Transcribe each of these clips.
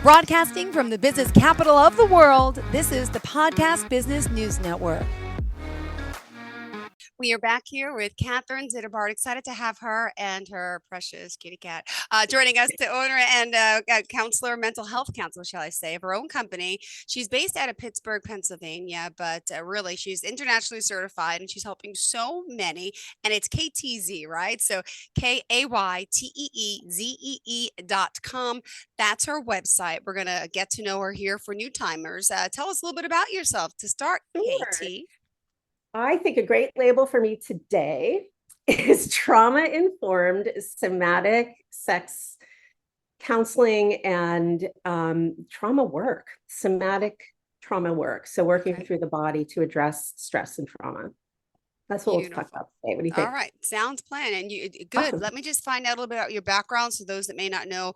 Broadcasting from the business capital of the world, this is the Podcast Business News Network. We are back here with Katherine Zitterbart. Excited to have her and her precious kitty cat joining us, the owner and counselor, mental health counselor, shall I say, of her own company. She's based out of Pittsburgh, Pennsylvania, but really she's internationally certified and she's helping so many. And it's KTZ, right? So KAYTEEZEE.com. That's her website. We're going to get to know her here for new timers. Tell us a little bit about yourself to start, Sure. KT. I think a great label for me today is trauma-informed somatic sex counseling and trauma work, somatic trauma work. So working through the body to address stress and trauma. That's what we'll talk about today. What do you think? All right. Sounds planned. And good. Awesome. Let me just find out a little bit about your background. So those that may not know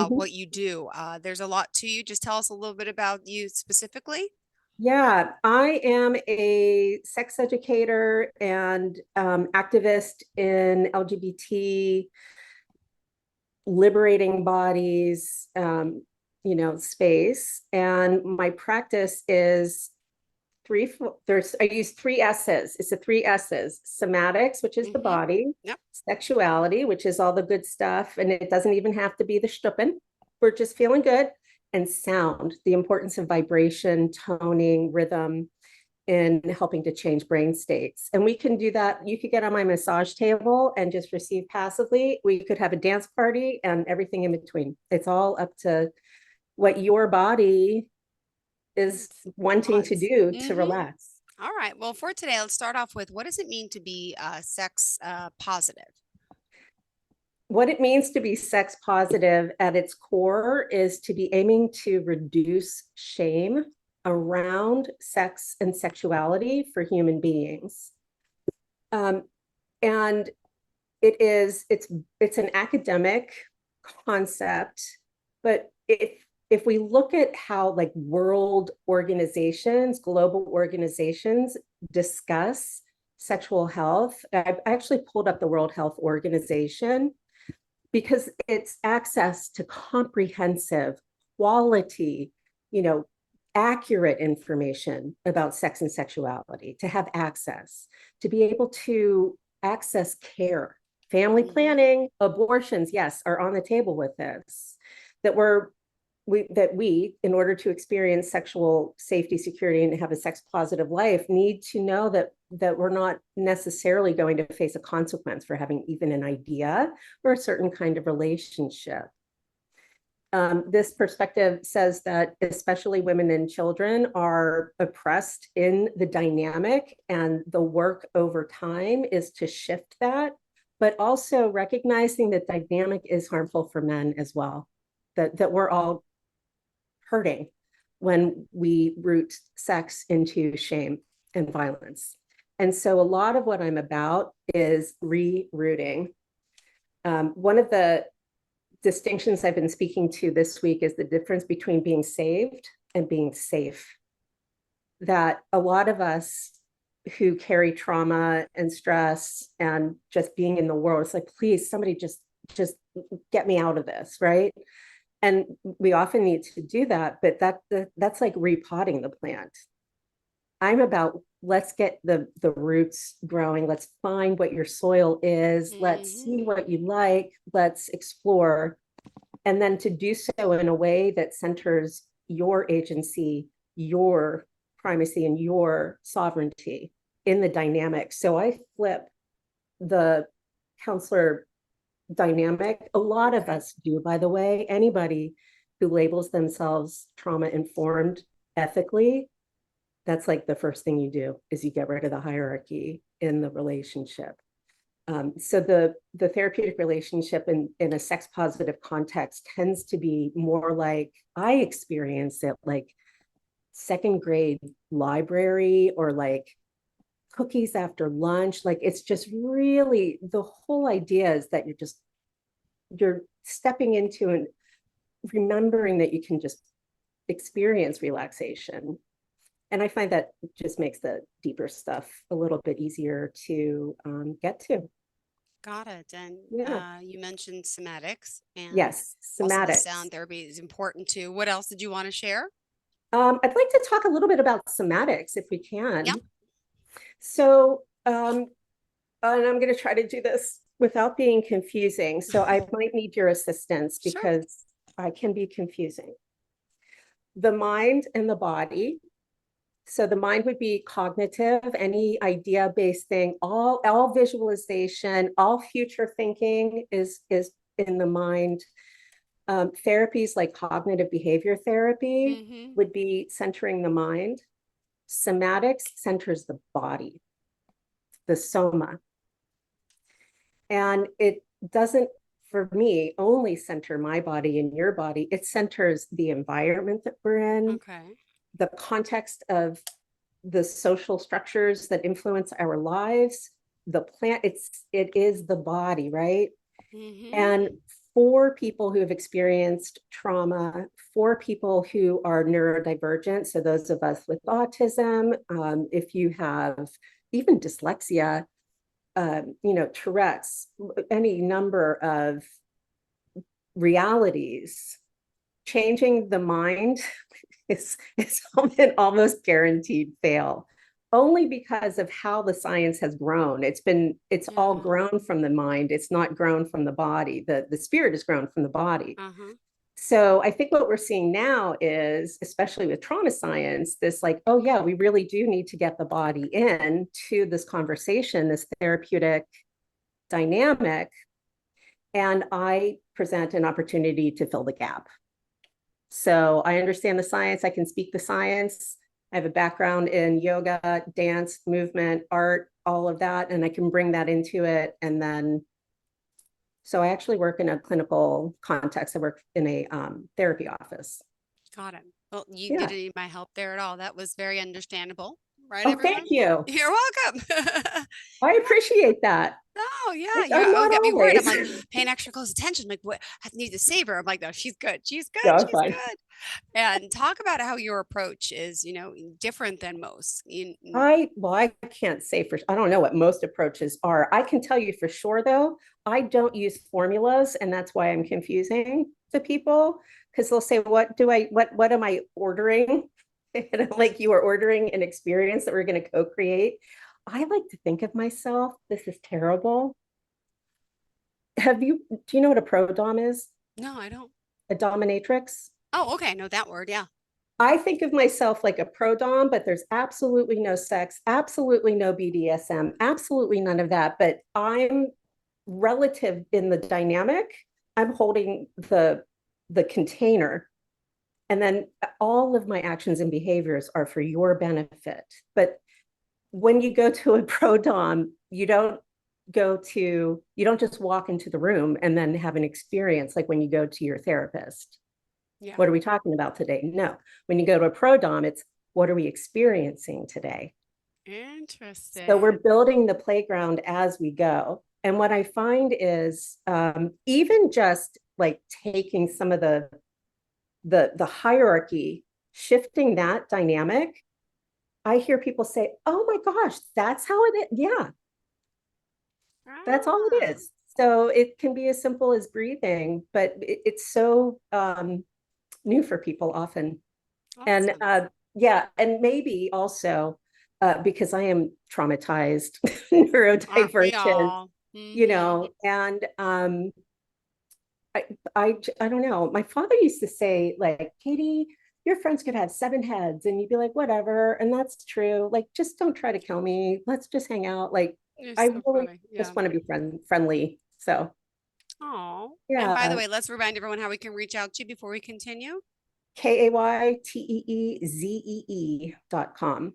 what you do, there's a lot to you. Just tell us a little bit about you specifically. Yeah, I am a sex educator and activist in LGBT liberating bodies, space. And my practice is I use three S's. It's the three S's: somatics, which is the body, sexuality, which is all the good stuff. And it doesn't even have to be the stupping. We're just feeling good. And sound, the importance of vibration, toning, rhythm in helping to change brain states. And we can do that. You could get on my massage table and just receive passively. We could have a dance party and everything in between. It's all up to what your body is wanting to do to relax. All right. Well, for today, let's start off with, what does it mean to be sex positive? What it means to be sex positive at its core is to be aiming to reduce shame around sex and sexuality for human beings. And it's an academic concept, but if we look at how like world organizations, global organizations discuss sexual health, I actually pulled up the World Health Organization, because it's access to comprehensive, quality, accurate information about sex and sexuality, to have access, to be able to access care, family planning, abortions, yes, are on the table with this, that we, in order to experience sexual safety, security, and have a sex positive life, need to know that we're not necessarily going to face a consequence for having even an idea or a certain kind of relationship. This perspective says that especially women and children are oppressed in the dynamic, and the work over time is to shift that, but also recognizing that dynamic is harmful for men as well, that we're all hurting when we root sex into shame and violence. And so a lot of what I'm about is rerouting. One of the distinctions I've been speaking to this week is the difference between being saved and being safe. That a lot of us who carry trauma and stress and just being in the world, it's like, please, somebody just get me out of this, right? And we often need to do that, but that's like repotting the plant. I'm about, let's get the roots growing. Let's find what your soil is. Let's see what you like. Let's explore. And then to do so in a way that centers your agency, your primacy, and your sovereignty in the dynamic. So I flip the counselor dynamic. A lot of us do, by the way. Anybody who labels themselves trauma informed ethically, that's like the first thing you do, is you get rid of the hierarchy in the relationship. So the therapeutic relationship in a sex positive context tends to be more like, I experience it like second grade library, or like cookies after lunch. Like, it's just really, the whole idea is that you're stepping into and remembering that you can just experience relaxation. And I find that just makes the deeper stuff a little bit easier to get to. Got it. And Yeah. you mentioned somatics, and Yes, also the somatics. sound therapy is important too. What else did you want to share? I'd like to talk a little bit about somatics if we Yeah, can. So, and I'm going to try to do this without being confusing. So I might need your assistance sure. because I can be confusing. The mind and the body. So the mind would be cognitive, any idea-based thing, all visualization, all future thinking is in the mind. Therapies like cognitive behavior therapy Mm-hmm. would be centering the mind. Somatics centers the body, the soma. And it doesn't, for me, only center my body and your body. It centers the environment that we're in, Okay. the context of the social structures that influence our lives, the plant, it is the body, right? Mm-hmm. And for people who have experienced trauma, for people who are neurodivergent, so those of us with autism, if you have even dyslexia, Tourette's, any number of realities, changing the mind is an almost guaranteed fail, only because of how the science has grown. It's all Yeah. grown from the mind. It's not grown from the body. The spirit is grown from the body. Uh-huh. So I think what we're seeing now is, especially with trauma science, this like, oh yeah, we really do need to get the body in to this conversation, this therapeutic dynamic. And I present an opportunity to fill the gap. So I understand the science. I can speak the science. I have a background in yoga, dance, movement, art, all of that, and I can bring that into it. And then, so I actually work in a clinical context. I work in a therapy office. Got it. Well, you Yeah. didn't need my help there at all. That was very understandable. Right, Oh, everyone? thank you. You're welcome. I appreciate that. Oh, yeah. I'm I not got me worried. I'm always. like paying extra close attention. Like, what? I need to save her. I'm like, no, she's good. She's good. No, I'm She's fine. good. And talk about how your approach is, different than most. I can't say for, I don't know what most approaches are. I can tell you for sure though, I don't use formulas, and that's why I'm confusing to people, because they'll say, what am I ordering? And I'm like, you are ordering an experience that we're going to co-create. I like to think of myself, this is terrible. Do you know what a pro dom is? No, I don't. A dominatrix? Oh, okay. I know that word. Yeah. I think of myself like a pro dom, but there's absolutely no sex, absolutely no BDSM, absolutely none of that. But I'm relative in the dynamic. I'm holding the container, and then all of my actions and behaviors are for your benefit. But when you go to a pro dom, you don't just walk into the room and then have an experience like when you go to your therapist. Yeah. What are we talking about today? No. When you go to a pro dom, it's what are we experiencing today? So we're Interesting. building the playground as we go. And what I find is even just like taking some of the hierarchy, shifting that dynamic, I hear people say, "Oh my gosh, that's how it is." Yeah, that's all it Ah, is. So it can be as simple as breathing, but it's so new for people often. And awesome. yeah, and maybe also because I am traumatized, Aren't we neurodivergent, all? Mm-hmm. and I, I don't know. My father used to say, like, Katie, your friends could have 7 heads, and you'd be like, whatever, and that's true. Like, just don't try to kill me. Let's just hang out. Like, You're I so really funny. Yeah. just want to be friendly. So Oh. And by the yeah, way, let's remind everyone how we can reach out to you before we continue. KAYTEEZEE.com.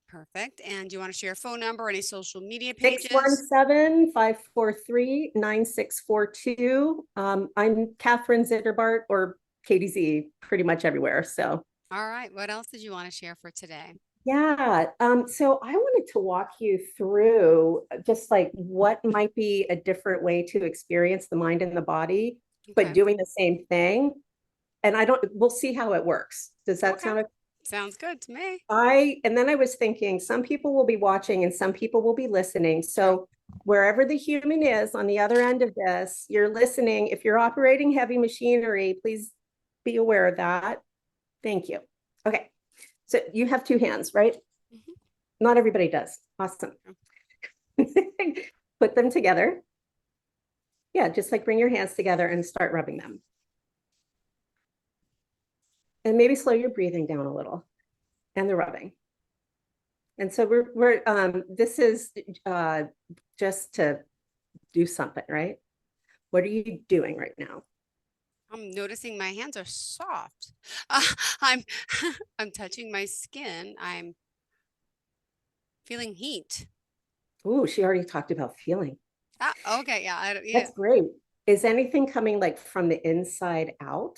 Perfect. And do you want to share a phone number or any social media pages? 617-543-9642. I'm Katherine Zitterbart or Katie Z pretty much everywhere. So All right. What else did you want to share for today? yeah. So I wanted to walk you through just like what might be a different way to experience the mind and the body, but Okay. doing the same thing. And we'll see how it works. Does that Okay. sound okay? Sounds good to me. And then I was thinking, some people will be watching and some people will be listening. True. So wherever the human is on the other end of this, you're listening. If you're operating heavy machinery, please be aware of that. Thank you. Okay. So you have two hands, right? Mhm. Not everybody does. Awesome. Put them together. Yeah, just like bring your hands together and start rubbing them. And maybe slow your breathing down a little and the rubbing. And so this is just to do something, right? What are you doing right now? I'm noticing my hands are soft. Uh, I'm I'm touching my skin. I'm feeling heat. Oh, she already talked about feeling. Ah, okay, yeah, yeah. That's great. Is anything coming like from the inside out?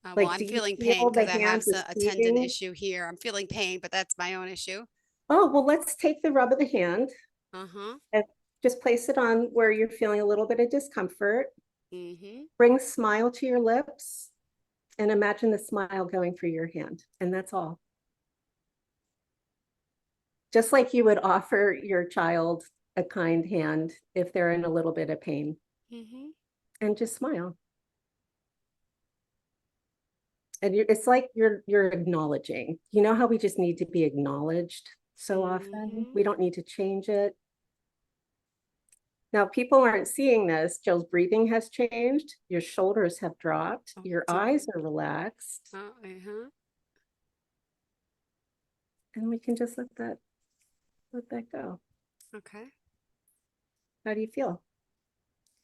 Well, Like, I'm do you feeling pain feel because the I have hands a tendon receiving? issue here. I'm feeling pain, but that's my own issue. Oh, well, let's take the rub of the hand Uh-huh. and just place it on where you're feeling a little bit of discomfort. Mm-hmm. Bring a smile to your lips and imagine the smile going through your hand. And that's all. Just like you would offer your child a kind hand if they're in a little bit of pain, Mm-hmm. and just smile. And it's like you're acknowledging. You know how we just need to be acknowledged so often? Mm-hmm. We don't need to change it. Now, people aren't seeing this. Jill's breathing has changed. Your shoulders have dropped. Oh, Your do eyes are relaxed. uh-huh. And we can just let that go. Okay. How do you feel?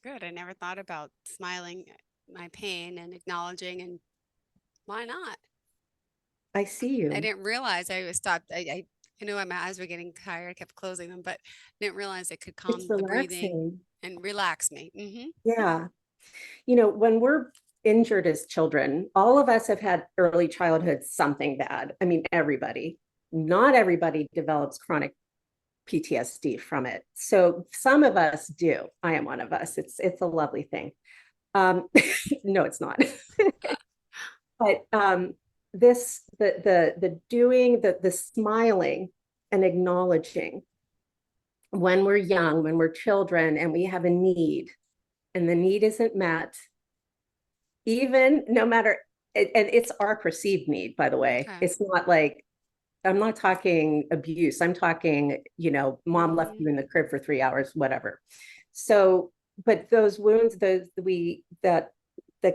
Good. I never thought about smiling at my pain and acknowledging, and why not? I see I you. didn't realize I was stopped. I knew my eyes were getting tired. I kept closing them, but didn't realize it could It's calm the breathing relaxing. and relax me. Mm-hmm. Yeah. When we're injured as children, all of us have had early childhood something bad. I mean, everybody. Not everybody develops chronic PTSD from it. So some of us do. I am one of us. It's a lovely thing. Um, no, it's not. But the doing, the smiling and acknowledging when we're young, when we're children, and we have a need, and the need isn't met, even no matter, and it's our perceived need, by the way. Okay. It's not like, I'm not talking abuse. I'm talking, mom left you in the Mm-hmm. crib for 3 hours, whatever. So, but those wounds, that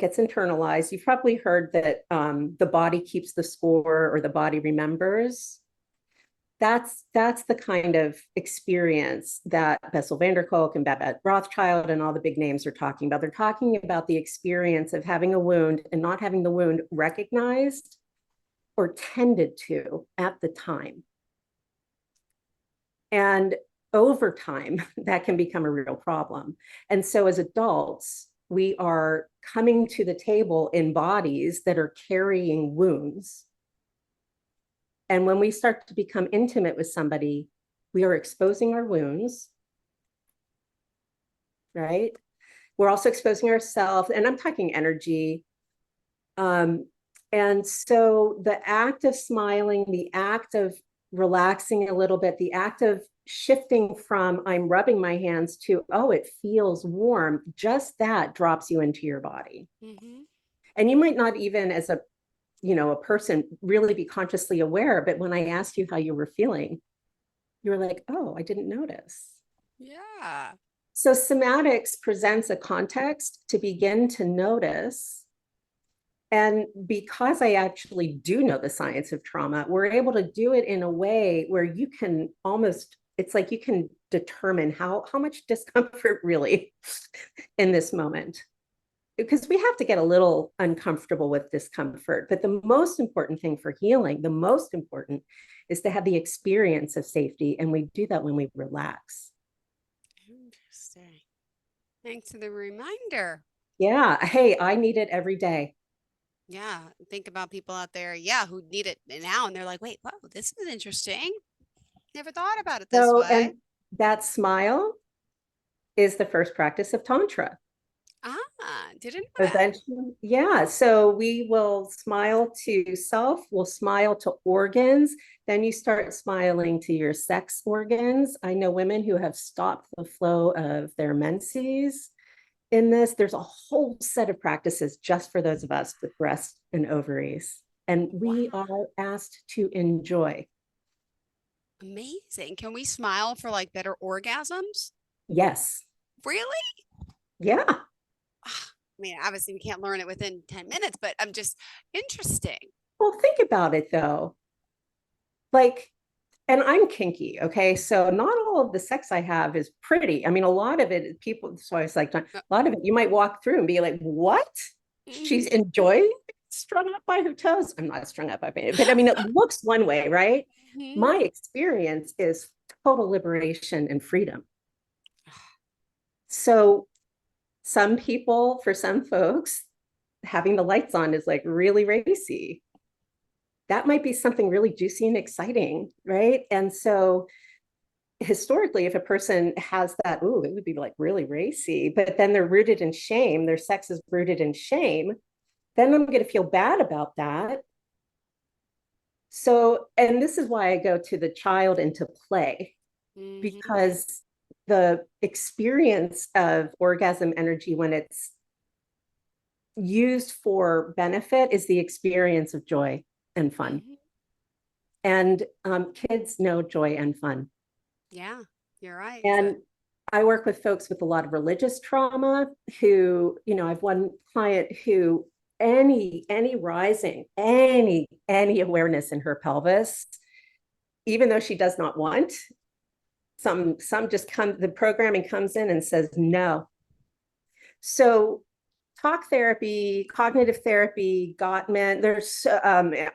gets internalized. You've probably heard that the body keeps the score, or the body remembers. That's the kind of experience that Bessel van der Kolk and Babette Rothschild and all the big names are talking about. They're talking about the experience of having a wound and not having the wound recognized or tended to at the time. And over time, that can become a real problem. And so as adults, we are coming to the table in bodies that are carrying wounds. And when we start to become intimate with somebody, we are exposing our wounds, right? We're also exposing ourselves, and I'm talking energy. And so the act of smiling, the act of relaxing a little bit, the act of shifting from I'm rubbing my hands to, oh, it feels warm, just that drops you into your body. Mm-hmm. And you might not even as a person really be consciously aware, but when I asked you how you were feeling, you were like, oh, I didn't notice. Yeah. So somatics presents a context to begin to notice. And because I actually do know the science of trauma, we're able to do it in a way where you can almost, it's like you can determine how much discomfort really in this moment. Because we have to get a little uncomfortable with discomfort. But the most important thing for healing, the most important, is to have the experience of safety. And we do that when we relax. Interesting. Thanks for the reminder. Yeah. Hey, I need it every day. Yeah. Think about people out there, yeah, who need it now, and they're like, wait, wow, this is interesting. Never thought about it this So, way. and that smile is the first practice of Tantra. Ah, Didn't know that. Eventually, yeah. So we will smile to self, we'll smile to organs. Then you start smiling to your sex organs. I know women who have stopped the flow of their menses in this. There's a whole set of practices just for those of us with breasts and ovaries. And we Wow. are asked to enjoy. Amazing. Can we smile for like better orgasms? Yes. Really? Yeah. Ah, I mean, obviously we can't learn it within 10 minutes, but I'm just interesting. Well, think about it though. Like, and I'm kinky, okay? So not all of the sex I have is pretty. I mean, a lot of it, people, so I was like, a lot of it, you might walk through and be like, what? She's Mhm. enjoying strung up by her toes. I'm not strung up by it, but I mean, it looks one way, right? Mhm. My experience is total liberation and freedom. So some people, for some folks, having the lights on is like really racy. That might be something really juicy and exciting, right? And so historically, if a person has that, ooh, it would be like really racy, but then they're rooted in shame, their sex is rooted in shame, then I'm going to feel bad about that. So, and this is why I go to the child into play, Mhm. because the experience of orgasm energy when it's used for benefit is the experience of joy and fun. Mhm. And kids know joy and fun. Yeah, you're right. So, And I work with folks with a lot of religious trauma who, you know, I've one client who any rising, any awareness in her pelvis, even though she does not want, some just come, the programming comes in and says no. So talk therapy, cognitive therapy, Gottman.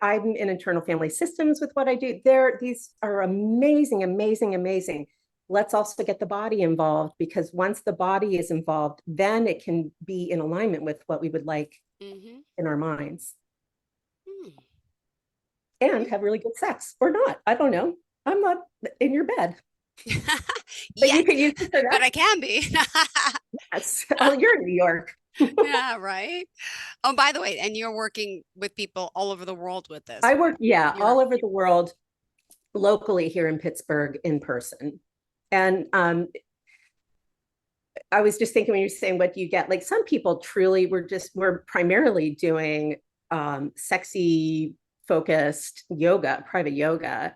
I'm in internal family systems with what I do. These are amazing, amazing, amazing. Let's also get the body involved, because once the body is involved, then it can be in alignment with what we would like mhm. in our minds Hmm. and have really good sex or not. I don't know. I'm not in your bed, but you Yet, can use it for but that. I can be. Yes. Oh, you're in New York. Yeah, right. Oh, by the way, and you're working with people all over the world with this, I right? work, yeah, You're all over the world, locally here in Pittsburgh in person. And I was just thinking when you're saying what do you get, like some people truly we're primarily doing sexy focused yoga, private yoga.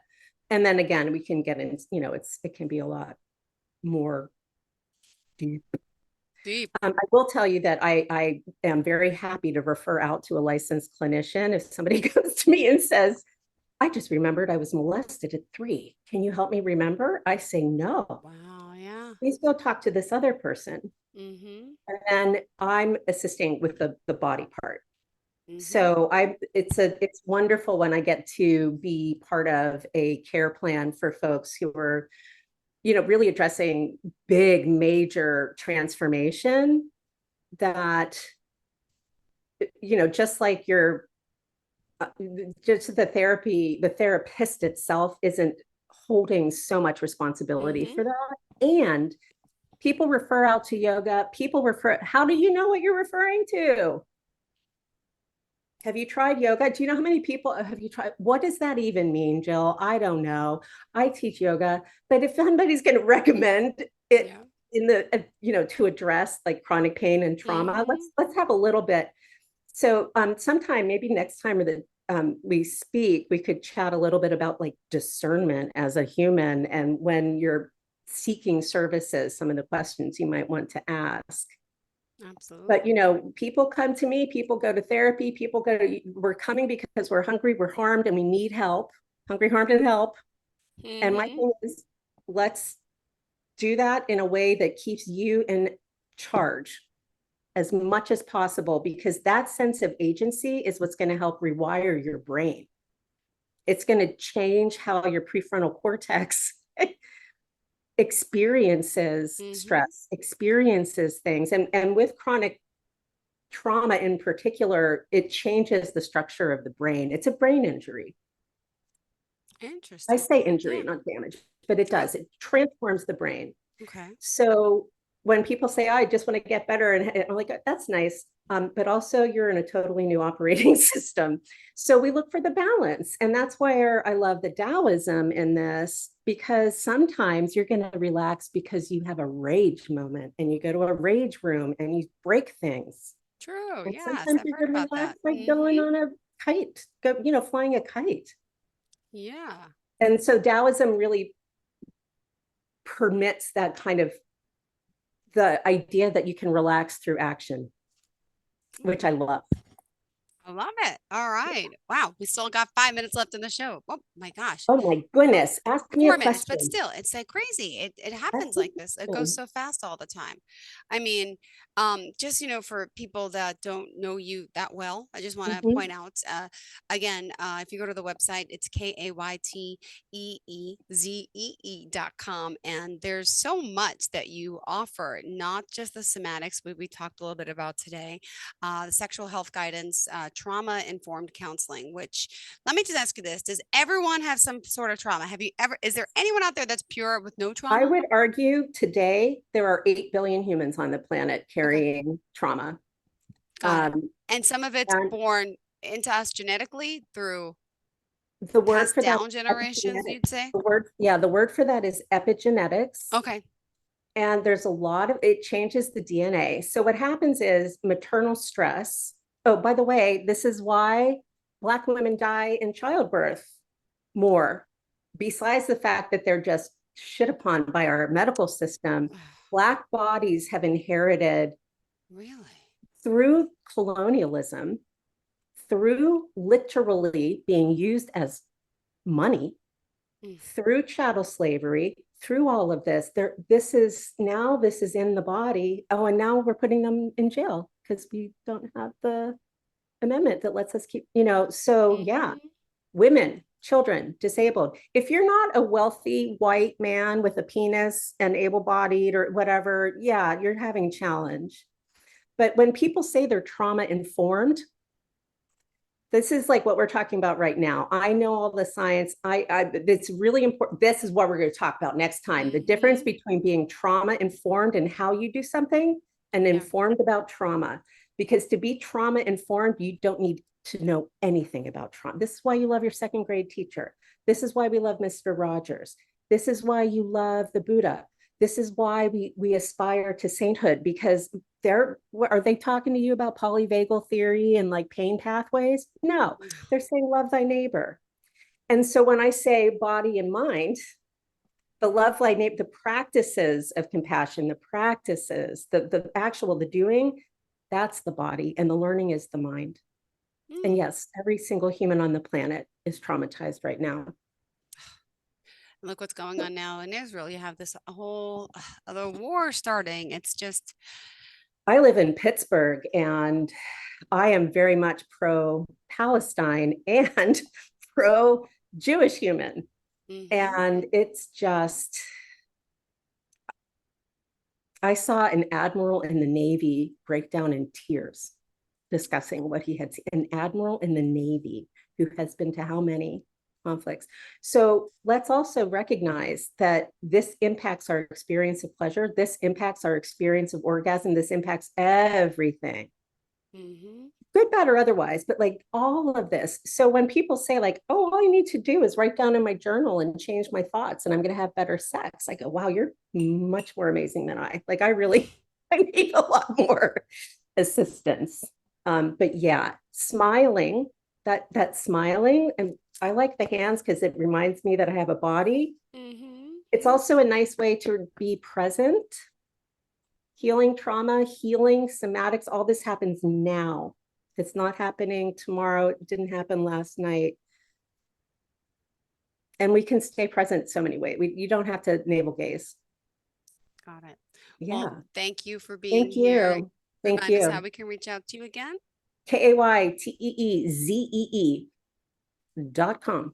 And then again, we can get in, you know, it can be a lot more deep. deep. I will tell you that I am very happy to refer out to a licensed clinician. If somebody goes to me and says, I just remembered I was molested at 3. Can you help me remember? I say, no, Wow, yeah. please go talk to this other person. Mhm. And then I'm assisting with the body part. Mhm. So it's wonderful when I get to be part of a care plan for folks who are, you know, really addressing big, major transformation that, you know, just like your just the therapist itself isn't holding so much responsibility Mhm. for that. And people refer out to yoga. People refer, how do you know what you're referring to? Have you tried yoga? Do you know how many people have you tried? What does that even mean, Jill? I don't know. I teach yoga, but if somebody's going to recommend it Yeah. in the, you know, to address like chronic pain and trauma, Mhm. let's have a little bit. So sometime, maybe next time or we speak, we could chat a little bit about like discernment as a human, and when you're seeking services, some of the questions you might want to ask. But you Absolutely. know, people come to me, people go to therapy, we're coming because we're hungry, we're harmed, and we need help. Hungry, harmed, and help. And my Mhm. thing is, let's do that in a way that keeps you in charge as much as possible, because that sense of agency is what's going to help rewire your brain. It's going to change how your prefrontal cortex experiences Mhm. stress, experiences things. And with chronic trauma in particular, it changes the structure of the brain. It's a brain injury. I Interesting. say injury, Yeah. not damage, but it Oh, does. It transforms the brain. okay. So when people say, oh, I just want to get better, and I'm like, that's nice. but also you're in a totally new operating system. So we look for the balance. And that's where I love the Taoism in this, because sometimes you're going to relax because you have a rage moment and you go to a rage room and you break things. True. And Yes, sometimes I've you're heard going to about relax that. by going on a kite, flying a kite. Yeah. And so Taoism really permits that kind of the idea that you can relax through action, which I love. I love it. All right. Wow. We still got 5 minutes left in the show. Oh my gosh. Oh my goodness. Ask me a 4 minutes, but question. still, it's like crazy. It Ask happens me like a this. It goes question. so fast all the time. I mean, just for people that don't know you that well, I just want to Mhm. point out again, if you go to the website, it's KAYTEEZEE.com, and there's so much that you offer, not just the somatics we talked a little bit about today, the sexual health guidance, trauma informed counseling. Which, let me just ask you this: does everyone have some sort of trauma? Is there anyone out there that's pure with no I trauma? would argue today there are 8 billion humans on the planet Okay, carrying trauma. got it. Um, And some of it's and born into us genetically through the word passed for that down is generations, epigenetics. you'd say? The word for that is epigenetics. Okay. And there's a lot of it changes the DNA. So what happens is maternal stress. Oh, by the way, this is why Black women die in childbirth more. Besides the fact that they're just shit upon by our medical system, Black bodies have inherited Really? through colonialism, through literally being used as money, Mm. through chattel slavery, through all of this. This is in the body. Oh, and now we're putting them in jail because we don't have the amendment that lets us keep, so yeah, Mm-hmm. women, children, disabled. If you're not a wealthy white man with a penis and able-bodied or whatever, yeah, you're having challenge. But when people say they're trauma informed, this is like what we're talking about right now. I know all the science. It's really important. This is what we're going to talk about next time. The difference Mm-hmm. between being trauma informed and how you do something, and Yeah. informed about trauma. Because to be trauma informed, you don't need to know anything about trauma. This is why you love your second grade teacher. This is why we love Mr. Rogers. This is why you love the Buddha. This is why we aspire to sainthood, because are they talking to you about polyvagal theory and like pain pathways? No, they're saying love thy neighbor. And so when I say body and mind, the love thy neighbor, the practices of compassion, the practices, the doing, that's the body, and the learning is the mind. And Mm. yes, every single human on the planet is traumatized right now. Look what's going on now in Israel. You have this whole other war starting. It's just, I live in Pittsburgh, and I am very much pro Palestine and pro Jewish human. mm-hmm. And it's just, I saw an admiral in the Navy break down in tears discussing what he had seen. An admiral in the Navy who has been to how many conflicts? So let's also recognize that this impacts our experience of pleasure. This impacts our experience of orgasm. This impacts everything. Mm-hmm. Good, bad, or otherwise, but like all of this. So when people say like, oh, all I need to do is write down in my journal and change my thoughts and I'm going to have better sex, I go, wow, you're much more amazing than I really, I need a lot more assistance. But yeah, smiling, that smiling, and I like the hands because it reminds me that I have a body. Mm-hmm. It's also a nice way to be present. Healing trauma, healing somatics, all this happens now. It's not happening tomorrow. It didn't happen last night. And we can stay present so many ways. You don't have to navel gaze. Got it. Well, Yeah. thank you for being Thank here. you. Thank Remind us how you. we can reach out to you again. KAYTEEZEE.com.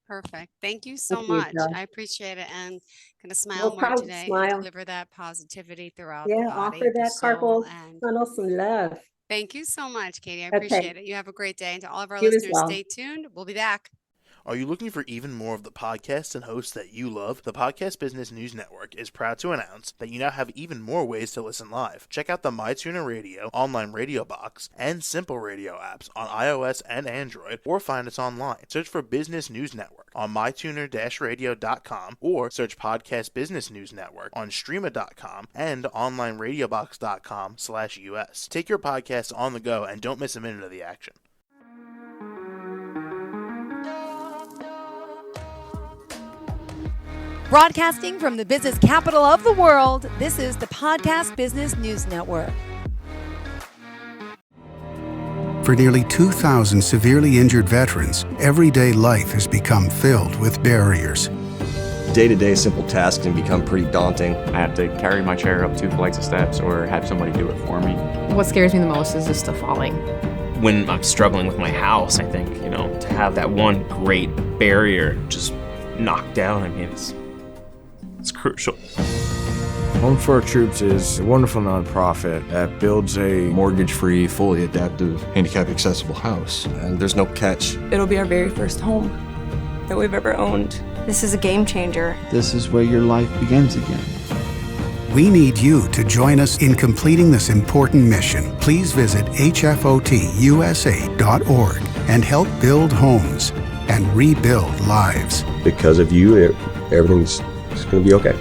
Perfect. Thank you so Thank you, much. Josh. I appreciate it, and gonna smile No more problem. today and Smile. deliver that positivity throughout the Yeah. body, Offer the that soul, carpal and tunnel some love. thank you so much, Katie. I Okay. appreciate it. You have a great day. And to all of our You as listeners, well. stay tuned. We'll be back. Are you looking for even more of the podcasts and hosts that you love? The Podcast Business News Network is proud to announce that you now have even more ways to listen live. Check out the MyTuner Radio, online radio box, and Simple Radio apps on iOS and Android, or find us online. Search for Business News Network on mytuner-radio.com, or search Podcast Business News Network on streama.com and onlineradiobox.com/US. Take your podcast on the go and don't miss a minute of the action. Broadcasting from the business capital of the world, this is the Podcast Business News Network. For nearly 2,000 severely injured veterans, everyday life has become filled with barriers. Day-to-day simple tasks can become pretty daunting. I have to carry my chair up 2 flights of steps or have somebody do it for me. What scares me the most is just the falling. When I'm struggling with my house, I think, to have that one great barrier just knocked down, it's crucial. Home for Our Troops is a wonderful nonprofit that builds a mortgage-free, fully adaptive, handicap-accessible house. And there's no catch. It'll be our very first home that we've ever owned. This is a game changer. This is where your life begins again. We need you to join us in completing this important mission. Please visit hfotusa.org and help build homes and rebuild lives. Because of you, everything's going to be okay.